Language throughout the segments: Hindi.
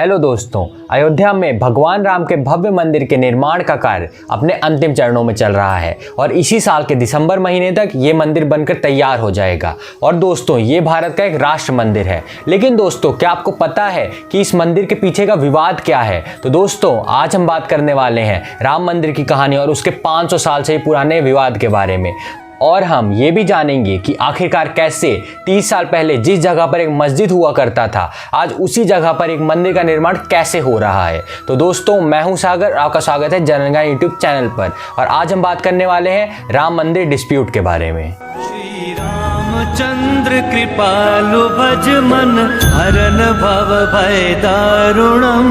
हेलो दोस्तों, अयोध्या में भगवान राम के भव्य मंदिर के निर्माण का कार्य अपने अंतिम चरणों में चल रहा है और इसी साल के दिसंबर महीने तक ये मंदिर बनकर तैयार हो जाएगा। और दोस्तों, ये भारत का एक राष्ट्र मंदिर है। लेकिन दोस्तों, क्या आपको पता है कि इस मंदिर के पीछे का विवाद क्या है? तो दोस्तों, आज हम बात करने वाले हैं राम मंदिर की कहानी और उसके 500 साल से पुराने विवाद के बारे में। और हम ये भी जानेंगे कि आखिरकार कैसे 30 साल पहले जिस जगह पर एक मस्जिद हुआ करता था, आज उसी जगह पर एक मंदिर का निर्माण कैसे हो रहा है। तो दोस्तों, मैं हूं सागर, आपका स्वागत है जनगणना यूट्यूब चैनल पर। और आज हम बात करने वाले हैं राम मंदिर डिस्प्यूट के बारे में। श्री रामचंद्र कृपालु भज मन हरन भव भय दारुणम।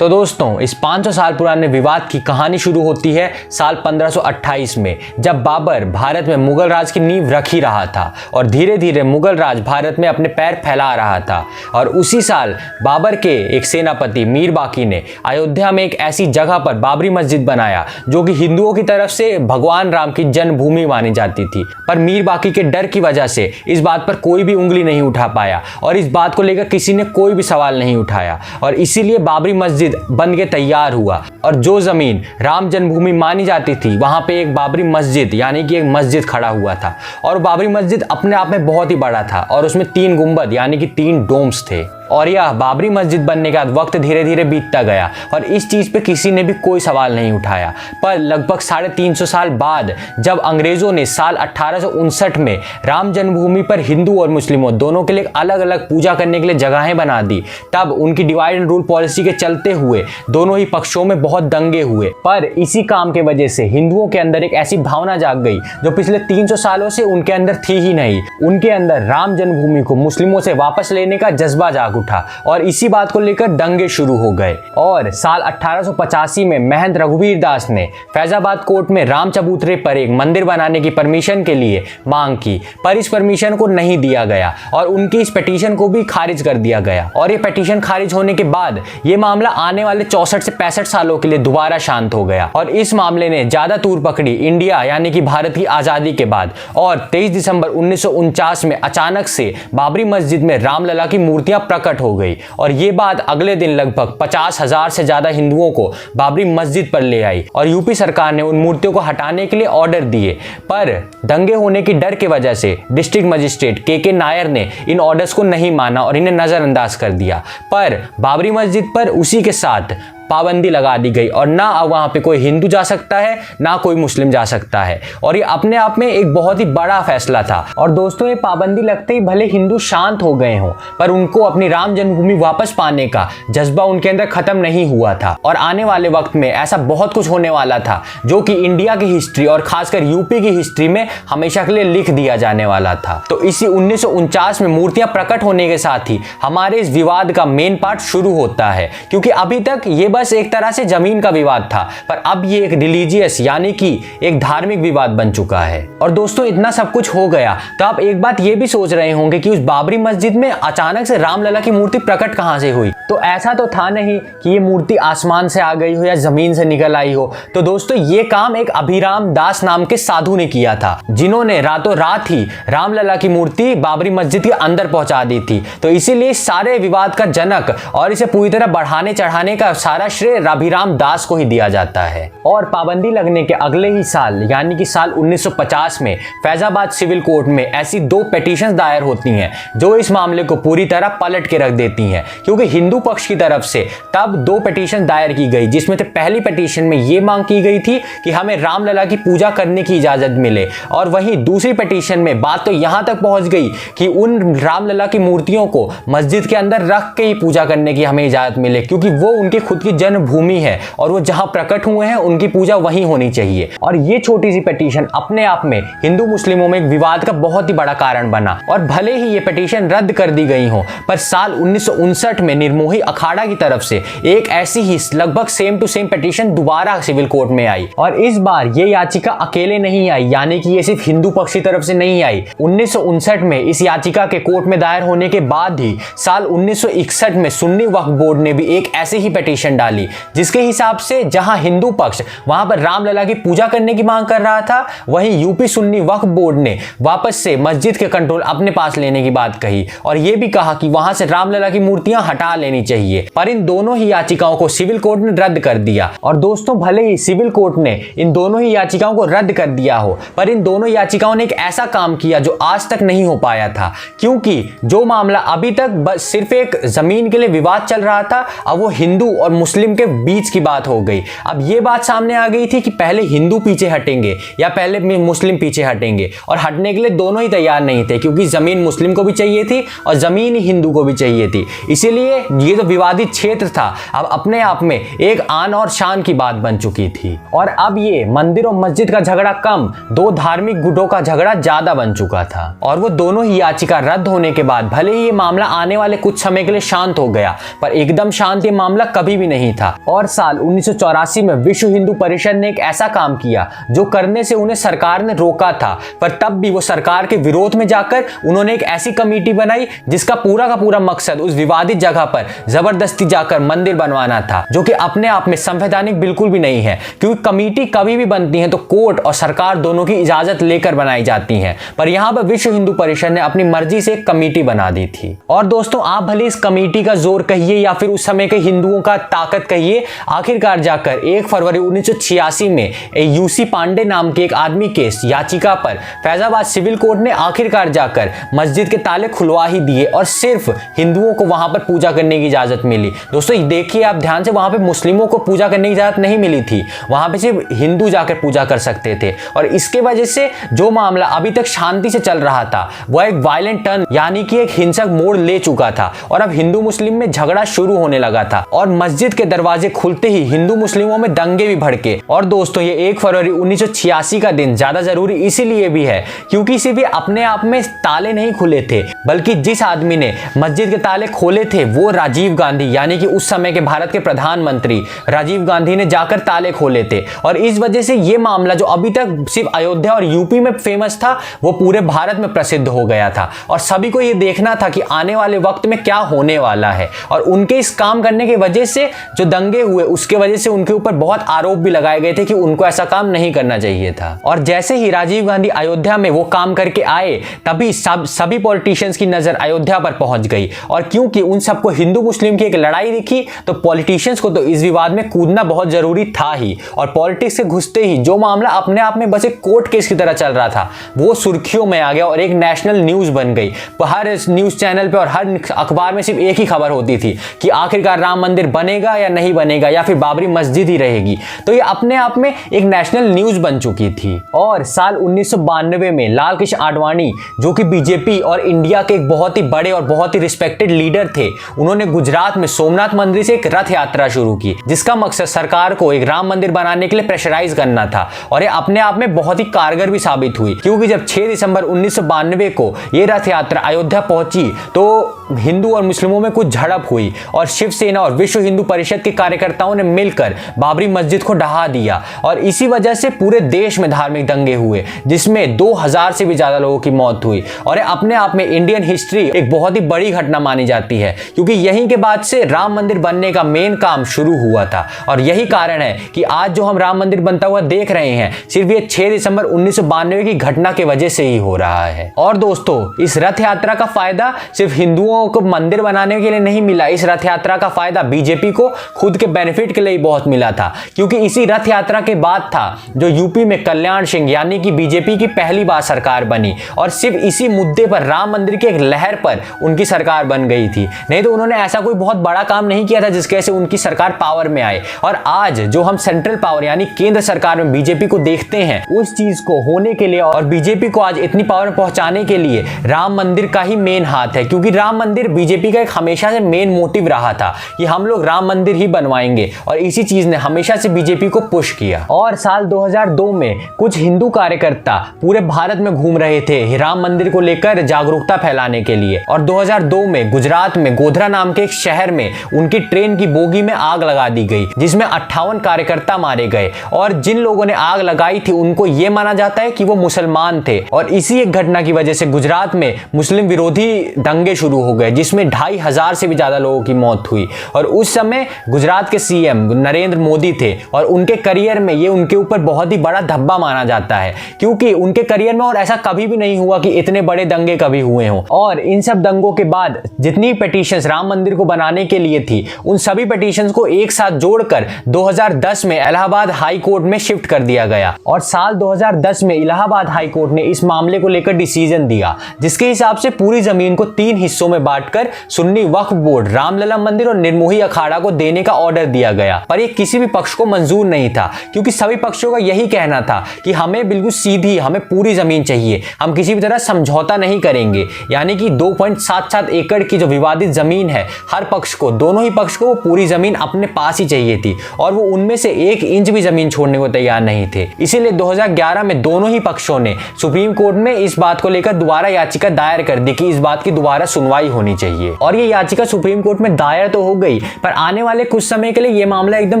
तो दोस्तों, इस 500 साल पुराने विवाद की कहानी शुरू होती है साल 1528 में, जब बाबर भारत में मुगल राज की नींव रख ही रहा था और धीरे धीरे मुगल राज भारत में अपने पैर फैला रहा था। और उसी साल बाबर के एक सेनापति मीर बाकी ने अयोध्या में एक ऐसी जगह पर बाबरी मस्जिद बनाया जो कि हिंदुओं की तरफ से भगवान राम की जन्मभूमि मानी जाती थी। पर मीर बाकी के डर की वजह से इस बात पर कोई भी उंगली नहीं उठा पाया और इस बात को लेकर किसी ने कोई भी सवाल नहीं उठाया और इसीलिए बाबरी मस्जिद बन के तैयार हुआ। और जो जमीन राम जन्मभूमि मानी जाती थी, वहां पे एक बाबरी मस्जिद यानी कि एक मस्जिद खड़ा हुआ था। और बाबरी मस्जिद अपने आप में बहुत ही बड़ा था और उसमें 3 गुंबद यानी कि 3 डोम्स थे। और यह बाबरी मस्जिद बनने के बाद वक्त धीरे धीरे बीतता गया और इस चीज पे किसी ने भी कोई सवाल नहीं उठाया। पर लगभग 350 साल बाद जब अंग्रेजों ने साल 1859 में राम जन्मभूमि पर हिंदू और मुस्लिमों दोनों के लिए अलग अलग पूजा करने के लिए जगहें बना दी, तब उनकी डिवाइड एंड रूल पॉलिसी के चलते हुए दोनों ही पक्षों में बहुत दंगे हुए। पर इसी काम के वजह से हिंदुओं के अंदर एक ऐसी भावना जाग गई जो पिछले 300 सालों से उनके अंदर थी ही नहीं। उनके अंदर राम जन्मभूमि को मुस्लिमों से वापस लेने का जज्बा जाग उठा और इसी बात को लेकर दंगे शुरू हो गए। और साल 1885 में महंत रघुवीर दास ने फैजाबाद कोर्ट में राम चबूतरे पर एक मंदिर बनाने की परमिशन के लिए मांग की, पर इस परमिशन को नहीं दिया गया और उनकी इस पिटीशन को भी खारिज कर दिया गया। और ये पिटीशन खारिज होने के बाद ये मामला आने वाले 64 से 65 सालों के लिए दोबारा शांत हो गया और इस मामले ने ज्यादा तूर पकड़ी इंडिया यानी कि भारत की आजादी के बाद। और 23 दिसंबर 1949 में अचानक से बाबरी मस्जिद में रामलला की मूर्तियां प्रकट हो गई और ये बात अगले दिन लगभग 50,000 से ज्यादा हिंदुओं को बाबरी मस्जिद पर ले आई और यूपी सरकार ने उन मूर्तियों को हटाने के लिए ऑर्डर दिए। पर दंगे होने की डर की वजह से डिस्ट्रिक्ट मजिस्ट्रेट के नायर ने इन ऑर्डर्स को नहीं माना और इन्हें नजरअंदाज कर दिया। पर बाबरी मस्जिद पर उसी के साथ पाबंदी लगा दी गई और ना वहां पे कोई हिंदू जा सकता है ना कोई मुस्लिम जा सकता है। और ये अपने आप में एक बहुत ही बड़ा फैसला था। और दोस्तों, ये पाबंदी लगते ही भले हिंदू शांत हो गए हों, पर उनको अपनी राम जन्मभूमि वापस पाने का जज्बा उनके अंदर खत्म नहीं हुआ था। और आने वाले वक्त में ऐसा बहुत कुछ होने वाला था जो कि इंडिया की हिस्ट्री और खासकर यूपी की हिस्ट्री में हमेशा के लिए लिख दिया जाने वाला था। तो इसी 1949 में मूर्तियां प्रकट होने के साथ ही हमारे इस विवाद का मेन पार्ट शुरू होता है, क्योंकि अभी तक ये बस एक तरह से जमीन का विवाद था, पर अब ये एक रिलीजियस यानी कि एक धार्मिक विवाद बन चुका है। और दोस्तों, इतना सब कुछ हो गया तो आप एक बात ये भी सोच रहे होंगे कि उस बाबरी मस्जिद में अचानक से रामलला की मूर्ति प्रकट कहां से हुई। तो ऐसा तो था नहीं कि ये मूर्ति आसमान से आ गई हो या जमीन से निकल आई हो। तो दोस्तों, ये काम एक अभिराम दास नाम के साधु ने किया था, जिन्होंने रातों रात ही रामलला की मूर्ति बाबरी मस्जिद के अंदर पहुंचा दी थी। तो इसीलिए सारे विवाद का जनक और इसे पूरी तरह बढ़ाने चढ़ाने का सारा श्रेय अभिराम दास को ही दिया जाता है। और पाबंदी लगने के अगले ही साल यानी कि साल 1950 में फैजाबाद सिविल कोर्ट में ऐसी 2 पिटीशंस दायर होती हैं जो इस मामले को पूरी तरह पलट के रख देती हैं, क्योंकि हिंदू पक्ष की तरफ से तब 2 पिटीशन दायर की गई, जिसमें से पहली पिटीशन में यह मांग की गई थी कि हमें रामलला की पूजा करने की इजाजत मिले। और वहीं दूसरी पिटीशन में बात तो यहां तक पहुंच गई कि उन रामलला की मूर्तियों को मस्जिद के अंदर रख के ही पूजा करने की हमें इजाजत मिले, क्योंकि वो उनकी खुद की जन्मभूमि है और वो जहां प्रकट हुए हैं उनकी पूजा वहीं होनी चाहिए। और ये छोटी सी पिटीशन अपने आप में हिंदू मुस्लिमों में एक विवाद का बहुत ही बड़ा कारण बना। और भले ही ये पिटीशन रद्द कर दी गई हो, पर साल 1959 में निर्मोही अखाड़ा की तरफ से एक ऐसी ही लगभग सेम टू सेम पिटीशन दोबारा सिविल कोर्ट में आई। और इस बार ये याचिका अकेले नहीं आई, यानी कि ये सिर्फ हिंदू पक्ष की तरफ से नहीं आई। 1959 में इस याचिका के कोर्ट में दायर होने के बाद ही साल 1961 में सुन्नी वक्फ बोर्ड ने भी एक ऐसी ही पिटीशन डाली, जिसके हिसाब से जहां हिंदू पक्ष वहां पर रामलला की पूजा करने की मांग कर रहा था, वहीं यूपी सुन्नी वक्फ बोर्ड ने वापस से मस्जिद के कंट्रोल अपने पास लेने की बात कही और यह भी कहा कि वहां से रामलला की मूर्तियां हटा लेनी चाहिए। पर इन दोनों ही याचिकाओं को सिविल कोर्ट ने रद्द कर दिया। और दोस्तों, भले ही सिविल कोर्ट ने इन दोनों ही याचिकाओं को रद्द कर दिया हो, पर इन दोनों याचिकाओं ने एक ऐसा काम किया जो आज तक नहीं हो पाया था, क्योंकि जो मामला अभी तक बस सिर्फ एक जमीन के लिए विवाद चल रहा था, अब वो हिंदू और मुस्लिम के बीच की बात हो गई। अब ये बात सामने आ गई थी कि पहले हिंदू पीछे हटेंगे या पहले मुस्लिम पीछे हटेंगे, और हटने के लिए दोनों ही तैयार नहीं थे, क्योंकि जमीन मुस्लिम को भी चाहिए थी और जमीन ही हिंदू को भी चाहिए थी। इसीलिए ये जो विवादित क्षेत्र था अब अपने आप में एक आन और शान की बात बन चुकी थी। और अब ये मंदिर और मस्जिद का झगड़ा कम, दो धार्मिक गुटों का झगड़ा ज्यादा बन चुका था। और वो दोनों ही याचिका रद्द होने के बाद भले ही ये मामला आने वाले कुछ समय के लिए शांत हो गया, पर एकदम शांत ये मामला कभी भी नहीं था। और साल 1984 में विश्व हिंदू परिषद ने एक ऐसा काम किया जो करने से उन्हें सरकार ने रोका था, पर तब भी वो सरकार के विरोध में जाकर उन्होंने एक ऐसी कमेटी बनाई जिसका पूरा का पूरा मकसद उस विवादित जगह पर जबरदस्ती जाकर मंदिर बनवाना था, जो कि अपने आप में संवैधानिक बिल्कुल भी नहीं है, क्योंकि कमेटी कभी भी बनती है तो कोर्ट और सरकार दोनों की इजाजत लेकर बनाई जाती हैं। पर यहां पर विश्व हिंदू परिषद ने अपनी मर्जी से एक कमेटी बना दी थी। और दोस्तों, आप भले इस कमेटी का जोर कहिए या फिर उस समय के हिंदुओं का ताकत कहिए, आखिरकार जाकर 1 फरवरी 1986 में यूसी पांडे नाम के एक आदमी के याचिका पर फैजाबाद सिविल कोर्ट ने आखिरकार जाकर मस्जिद के ताले खुलवा ही दिए और सिर्फ हिंदुओं को वहां पर पूजा करने की इजाजत मिली। दोस्तों देखिए आप ध्यान से, वहां पे मुस्लिमों को पूजा करने की इजाजत नहीं मिली थी, वहां पे सिर्फ हिंदू जाकर पूजा कर सकते थे। और इसके वजह से जो मामला अभी तक शांति से चल रहा था वह एक वायलेंट टर्न यानी कि एक हिंसक मोड़ ले चुका था, और अब हिंदू मुस्लिम में झगड़ा शुरू होने लगा था। और मस्जिद के दरवाजे खुलते ही हिंदू मुस्लिमों में दंगे भी भड़के। और दोस्तों, ये 1 फरवरी 1986 का दिन ज्यादा जरूरी इसीलिए भी है क्योंकि सिर्फ अपने आप में ताले नहीं खुले थे, बल्कि जिस आदमी ने मस्जिद के ताले खोले थे वो राजीव गांधी यानी कि उस समय के भारत के प्रधानमंत्री राजीव गांधी ने जाकर ताले खोले थे। और इस वजह से ये मामला जो अभी तक सिर्फ अयोध्या और यूपी में फेमस था वो पूरे भारत में प्रसिद्ध हो गया था, और सभी को ये देखना था कि आने वाले वक्त में क्या होने वाला है। और उनके इस काम करने की वजह से जो दंगे हुए उसके वजह से उनके ऊपर बहुत आरोप भी लगाए गए थे कि उनको ऐसा काम नहीं करना चाहिए था। और जैसे ही राजीव गांधी अयोध्या में वो काम करके आए तभी सभी पॉलिटिशियंस की नजर अयोध्या पर पहुंच गई, और क्योंकि उन सबको हिंदू मुस्लिम की एक लड़ाई दिखी तो पॉलिटिशियंस को तो इस विवाद में कूदना बहुत जरूरी था ही। और पॉलिटिक्स से घुसते ही जो मामला अपने आप में बस एक कोर्ट केस की तरह चल रहा था वो सुर्खियों में आ गया और एक नेशनल न्यूज बन गई। हर न्यूज चैनल पे और हर अखबार में सिर्फ एक ही खबर होती थी कि आखिरकार राम मंदिर बनेगा या नहीं बनेगा या फिर बाबरी मस्जिद ही रहेगी। तो ये अपने आप में एक नेशनल न्यूज बन चुकी थी। और साल 1992 में लाल कृष्ण आडवाणी जो कि बीजेपी और इंडिया के एक बहुत ही बड़े और बहुत ही रिस्पेक्टेड लीडर थे, उन्होंने गुजरात में सोमनाथ मंदिर से एक रथ यात्रा शुरू की जिसका मकसद सरकार को एक राम मंदिर बनाने के लिए प्रेशराइज करना था। और ये अपने आप में बहुत ही कारगर भी साबित हुई, क्योंकि जब 6 दिसंबर 1992 को ये रथ यात्रा अयोध्या पहुंची तो हिंदू और मुस्लिमों में कुछ झड़प हुई और शिवसेना और विश्व हिंदू परिषद के कार्यकर्ताओं ने मिलकर बाबरी मस्जिद को ढहा दिया। और इसी वजह से पूरे देश में धार्मिक दंगे हुए जिसमें 2000 से भी ज्यादा लोगों की मौत हुई। और अपने आप में इंडियन हिस्ट्री एक बहुत ही बड़ी घटना मानी जाती है, क्योंकि यहीं के बाद से राम मंदिर बनने का मेन काम शुरू हुआ था। और यही कारण है कि आज जो हम राम मंदिर बनता हुआ देख रहे हैं सिर्फ ये 6 दिसंबर 1992 की घटना की वजह से ही हो रहा है। और दोस्तों, इस रथ यात्रा का फायदा सिर्फ हिंदुओं को मंदिर बनाने के लिए नहीं मिला, इस रथ यात्रा का फायदा बीजेपी को खुद के बेनिफिट के लिए बहुत मिला था, क्योंकि इसी रथ यात्रा के बाद था जो यूपी में कल्याण सिंह यानी कि बीजेपी की पहली बार सरकार बनी। और सिर्फ इसी मुद्दे पर राम मंदिर की एक लहर पर उनकी सरकार बन गई थी, नहीं तो उन्होंने ऐसा कोई बहुत बड़ा काम नहीं किया था जिसकी वजह से उनकी सरकार पावर में आए। और आज जो हम सेंट्रल पावर यानी केंद्र सरकार में बीजेपी को देखते हैं, उस चीज को होने के लिए और बीजेपी को आज इतनी पावर में पहुंचाने के लिए राम मंदिर का ही मेन हाथ है, क्योंकि राम मंदिर बीजेपी का एक हमेशा से मेन मोटिव रहा था कि हम लोग राम मंदिर ही बनवाएंगे, और इसी चीज ने हमेशा से बीजेपी को पुश किया। और साल 2002 में कुछ हिंदू कार्यकर्ता पूरे भारत में घूम रहे थे राम मंदिर को लेकर जागरूकता फैलाने के लिए, और 2002 में गुजरात में गोधरा नाम के एक शहर में उनकी ट्रेन की बोगी में आग लगा दी गई जिसमें 58 कार्यकर्ता मारे गए। और जिन लोगों ने आग लगाई थी उनको यह माना जाता है कि वो मुसलमान थे, और इसी एक घटना की वजह से गुजरात में मुस्लिम विरोधी दंगे शुरू हो गए जिसमें 2500 से भी ज्यादा लोगों की मौत हुई। और उस समय गुजरात के सीएम नरेंद्र मोदी थे और उनके करियर में ये उनके ऊपर बहुत ही बड़ा धब्बा माना जाता है, क्योंकि उनके करियर में और ऐसा कभी भी नहीं हुआ कि इतने बड़े दंगे कभी हुए हों। और इन सब दंगों के बाद जितनी पिटीशंस राम मंदिर को बनाने के लिए थी, उन सभी पिटीशंस को एक साथ जोड़कर 2010 में इलाहाबाद हाई कोर्ट में शिफ्ट कर दिया गया। और साल 2010 में इलाहाबाद हाई कोर्ट ने इस मामले को लेकर डिसीजन दिया, जिसके हिसाब से पूरी जमीन को 3 हिस्सों में बांटकर सुन्नी वक्फ बोर्ड, रामलला मंदिर और निर्मोही अखाड़ा को देने का ऑर्डर दिया गया। पर यह किसी भी पक्ष को मंजूर नहीं था, क्योंकि सभी पक्षों का यही कहना था कि हमें बिल्कुल सीधी, हमें पूरी जमीन चाहिए, हम किसी भी तरह समझौता नहीं करेंगे। यानी कि 2.77 एकड़ की जो विवादित जमीन है, हर पक्ष को, दोनों ही पक्ष को पूरी जमीन अपने पास ही चाहिए थी और वो उनमें से 1 इंच भी जमीन छोड़ने को तैयार नहीं थे। इसीलिए 2011 में दोनों ही पक्षों ने सुप्रीम कोर्ट में इस बात को लेकर दोबारा याचिका दायर कर दी कि इस बात की दोबारा सुनवाई होनी चाहिए। और ये याचिका सुप्रीम कोर्ट में दायर तो हो गई, पर आने वाले कुछ समय के लिए यह मामला एकदम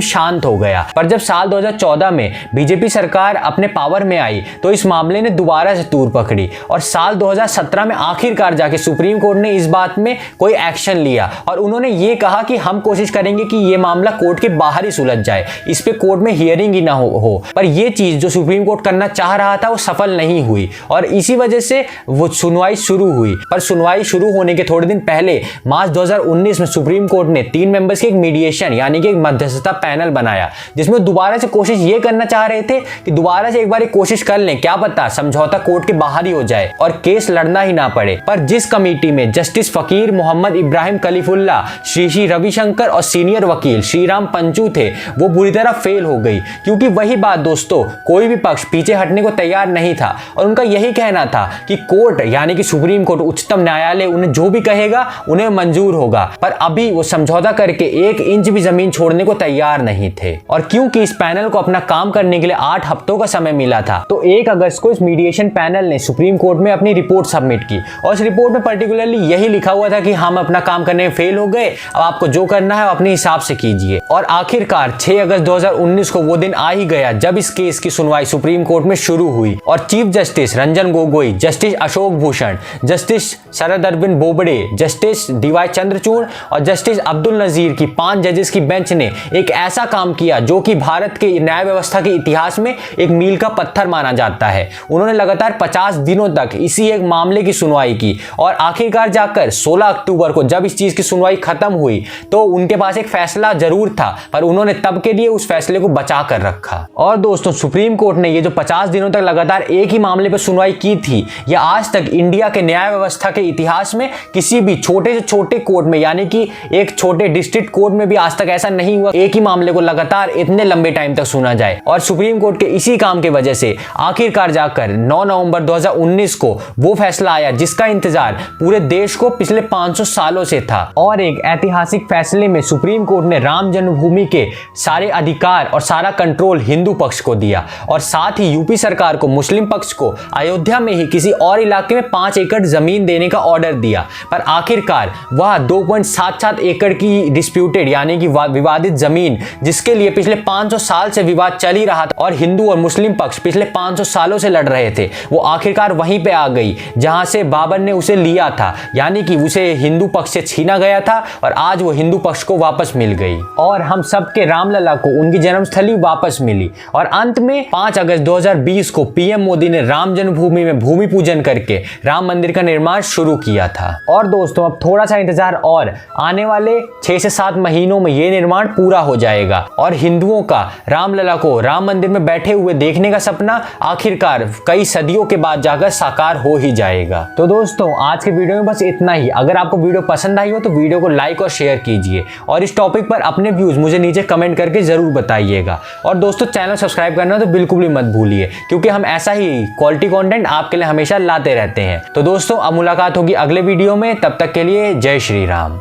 शांत हो गया। पर जब साल 2014 में बीजेपी सरकार अपने पावर में आई तो इस मामले ने दोबारा से तूर पकड़ी और साल 2017 में आखिरकार जाके सुप्रीम कोर्ट ने इस बात में कोई एक्शन लिया और उन्होंने ये कहा कि हम कोशिश करेंगे कि ये मामला कोर्ट के बाहर ही सुलझ जाए, इस पे कोर्ट में हियरिंग ही ना हो। पर ये चीज जो सुप्रीम कोर्ट करना चाह रहा था वो सफल नहीं हुई और इसी वजह से वो सुनवाई शुरू हुई। पर सुनवाई शुरू होने के थोड़े दिन पहले मार्च 2019 में सुप्रीम कोर्ट ने 3 मेंबर्स के एक मीडिएशन यानी कि एक मध्यस्थता पैनल बनाया, जिसमें दोबारा से कोशिश ये करना चाह रहे थे कि दोबारा से एक बार कोशिश कर लें, क्या पता समझौता कोर्ट के बाहर ही हो जाए और केस लड़ना ही ना पड़े। पर जिस कमेटी में जस्टिस फकीर मोहम्मद इब्राहिम कलीफुल्ला, श्री रविशंकर और सीनियर वकील श्रीराम पंचू थे, वो बुरी तरह फेल हो गई, क्योंकि वही बात दोस्तों, कोई भी पक्ष पीछे हटने को तैयार नहीं था और उनका यही कहना था कि कोर्ट यानी कि सुप्रीम कोर्ट, उच्चतम न्यायालय उन्हें जो भी कहेगा उन्हें मंजूर होगा। पर अभी वो समझौता करके 1 इंच भी जमीन छोड़ने को तैयार नहीं थे। और क्योंकि इस पैनल को अपना काम करने के लिए 8 हफ्तों का समय मिला था, तो 1 अगस्त को इस मीडिएशन पैनल ने सुप्रीम कोर्ट में अपनी रिपोर्ट सबमिट की और इस रिपोर्ट में पर्टिकुलरली यही लिखा हुआ था कि हम अपना काम करने में फेल हो गए, अब आपको जो करना है अपने हिसाब से कीजिए। और आखिरकार 6 अगस्त 2019 को वो दिन आ ही गया जब इस केस की सुनवाई सुप्रीम कोर्ट में शुरू हुई और chief justice Ranjan Gogoi, justice Ashok Bhushan, justice Sharad Arvind Bobde, justice DY Chandrachud और जस्टिस अब्दुल नजीर की 5 जजेस की बेंच ने एक ऐसा काम किया जो कि भारत के न्याय व्यवस्था के इतिहास में एक मील का पत्थर माना जाता है। उन्होंने लगातार 50 दिनों तक इसी एक मामले की सुनवाई की और आखिरकार जाकर 16 अक्टूबर को जब इस चीज की सुनवाई खत्म हुई तो उनके पास एक फैसला जरूर था, पर उन्होंने तब के लिए उस फैसले को बचा कर रखा। और दोस्तों, सुप्रीम कोर्ट ने ये जो 50 दिनों तक लगातार एक ही मामले पर सुनवाई की थी, यह आज तक इंडिया के न्याय व्यवस्था के इतिहास में किसी भी छोटे से छोटे कोर्ट में यानी कि एक छोटे डिस्ट्रिक्ट कोर्ट में भी आज तक ऐसा नहीं हुआ एक ही मामले को लगातार इतने लंबे टाइम तक सुना जाए। और सुप्रीम कोर्ट के इसी काम की वजह से आखिरकार जाकर 9 नवंबर 2019 को वो फैसला आया जिसका इंतजार पूरे देश को पिछले 500 सालों से था। और एक ऐतिहासिक फैसले में सुप्रीम कोर्ट ने राम जन्मभूमि के सारे अधिकार और सारा कंट्रोल हिंदू पक्ष को दिया और साथ ही यूपी सरकार को, मुस्लिम पक्ष को अयोध्या में ही किसी और इलाके में 5 एकड़ जमीन देने का ऑर्डर दिया। पर आखिरकार वह 2.77 एकड़ की डिस्प्यूटेड यानी कि विवादित जमीन, जिसके लिए पिछले 500 साल से विवाद चल ही रहा था और हिंदू और मुस्लिम पक्ष पिछले 500 सालों से लड़ रहे थे, वो आखिरकार वहीं पे आ गई जहां से बाबर ने उसे लिया था, यानी कि उसे हिंदू पक्ष से छीना गया था और आज वो हिंदू पक्ष को वापस मिल गई और हम सबके रामलला को उनकी जन्मस्थली वापस मिली। और अंत में 5 अगस्त 2020 को पीएम मोदी ने राम जन्मभूमि में भूमि पूजन करके राम मंदिर का निर्माण शुरू किया था। और दोस्तों, अब थोड़ा सा इंतजार और आने वाले 6 से 7 महीनों में ये निर्माण पूरा हो जाएगा और हिंदुओं का रामलला को राम मंदिर में बैठे हुए देखने का सपना आखिरकार कई सदियों के बाद जाकर साकार हो ही जाएगा। तो दोस्तों, आज के वीडियो में बस इतना ही। अगर आपको वीडियो पसंद आई हो तो वीडियो को लाइक और शेयर कीजिए और इस टॉपिक पर अपने व्यूज मुझे नीचे कमेंट करके जरूर बताइएगा। और दोस्तों, चैनल सब्सक्राइब करना तो बिल्कुल भी मत भूलिए, क्योंकि हम ऐसा ही क्वालिटी कंटेंट आपके लिए हमेशा लाते रहते हैं। तो दोस्तों, अब मुलाकात होगी अगले वीडियो में, तब तक के लिए जय श्री राम।